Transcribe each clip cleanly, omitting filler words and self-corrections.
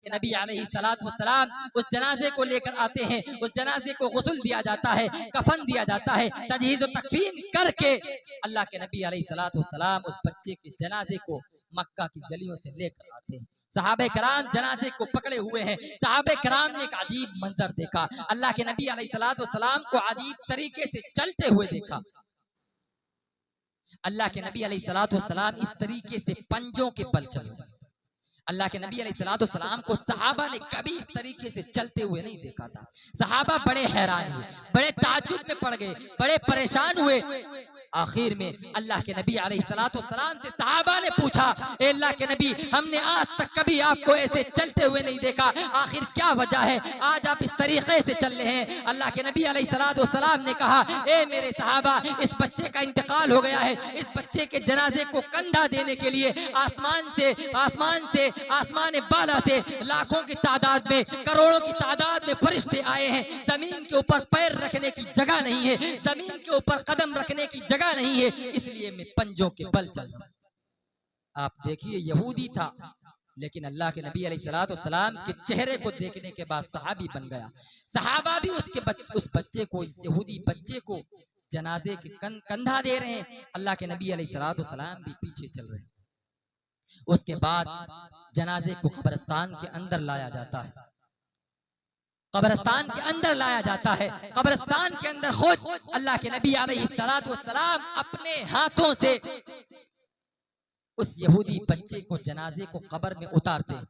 के नबी अलैहिस्सलाम उस जनाजे को लेकर आते हैं, उस जनाजे को गुस्ल दिया जाता है, कफन दिया जाता है, तजहीज़ व तकफीन करके अल्लाह के नबी अलैहिस्सलाम उस बच्चे के जनाजे को मक्का की गलियों से लेकर आते हैं। सहाबे कराम जनाजे को पकड़े हुए हैं। सहाबे कराम ने एक अजीब मंजर देखा, अल्लाह के नबी अलैहिस्सलाम को अजीब तरीके से चलते हुए देखा। अल्लाह के नबी अलैहिस्सलाम इस तरीके से पंजों के बल चले। अल्लाह के नबी अलैहिस्सलाम को सहाबा ने कभी इस तरीके से चलते हुए नहीं देखा था। सहाबा बड़े हैरान हुए, बड़े ताज्जुब में पड़ गए, बड़े परेशान हुए। आखिर में अल्लाह के नबी अलैहिस्सलाम से सहाबा ने पूछा, ए अल्लाह के नबी, हमने आज तक कभी आपको ऐसे चलते हुए नहीं देखा, आखिर क्या वजह है, आज आप इस तरीके से चल रहे हैं? अल्लाह के नबी अलैहिस्सलाम ने कहा, ए मेरे सहाबा, इस बच्चे का इंतकाल हो गया है। इस बच्चे के जनाजे को कंधा देने के लिए आसमान बाला से लाखों की तादाद में, करोड़ों की तादाद में फरिश्ते आए हैं। जमीन के ऊपर पैर रखने की जगह नहीं है, जमीन के ऊपर कदम रखने की जगह नहीं है, इसलिए मैं पंजों के बल चल रहा हूं। आप देखिए, यहूदी था, लेकिन अल्लाह के नबी अलैहिस्सलाम के चेहरे को देखने के बाद सहाबी बन गया। सहाबा भी उस बच्चे को, इस यहूदी बच्चे को जनाजे के कंधा दे रहे हैं। अल्लाह के नबी अलैहिस्सलाम भी पीछे चल रहे हैं। उसके बाद जनाजे को कब्रिस्तान के अंदर लाया जाता है। कब्रिस्तान के अंदर लाया जाता है। कब्रिस्तान के अंदर खुद अल्लाह के नबी अलैहिस्सलाम अपने हाथों से उस यहूदी बच्चे को, जनाजे को कब्र में उतारते हैं,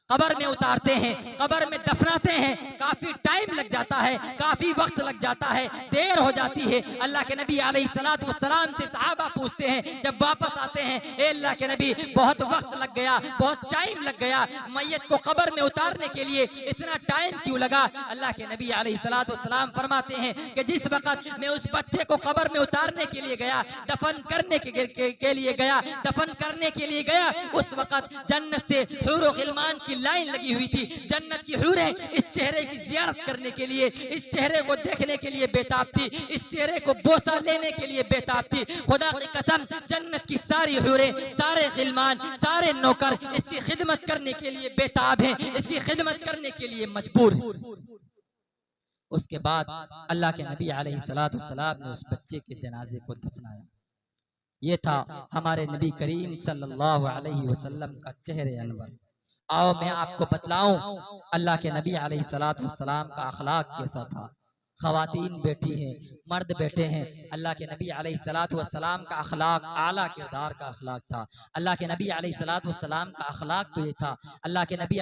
कब्र में उतारते हैं, कब्र में दफनाते हैं। काफी टाइम लग जाता है, काफी वक्त लग जाता है, देर हो जाती है। अल्लाह के नबी अलैहिस्सलाम से सहाबा पूछते हैं, जब वापस आते हैं, ए अल्लाह के नबी, बहुत वक्त लग गया, बहुत टाइम लग गया, मैयत को कब्र में उतारने के लिए इतना टाइम क्यों लगा? अल्लाह के नबी अलैहिस्सलाम फरमाते हैं कि जिस वक्त मैं उस बच्चे को कब्र में उतारने के लिए गया, दफन करने के लिए गया, दफन करने के लिए गया, उस वक्त जन्नत से हूर व गिलमान की लाइन लगी हुई थी। जन्नत की हूरें इस चेहरे की जियारत करने के लिए, इस चेहरे को देखने के लिए बेताब थी, इस चेहरे को बोसा लेने के लिए बेताब थी। खुदा की कसम, जन्नत की सारी हूरें, सारे गिलमान, सारे नौकर इसकी खिदमत करने के लिए बेताब हैं, इसकी खिदमत करने के लिए मजबूर हैं। उसके बाद अल्लाह के नबी अलैहिस्सलाम ने उस बच्चे के जनाजे को दफनाया। ये था हमारे नबी करीम सल्लल्लाहु अलैहि वसल्लम का चेहरे अनवर। आओ मैं आपको बतलाऊं अल्लाह के नबी अलैहिस्सलाम का अखलाक कैसा था। खवातीन बैठी हैं, मर्द बैठे हैं। अल्लाह के नबी अलैहिस्सलाम का अखलाक आला किरदार का अखलाक था। अल्लाह के नबी अलैहिस्सलाम का अखलाक तो ये था, अल्लाह के नबी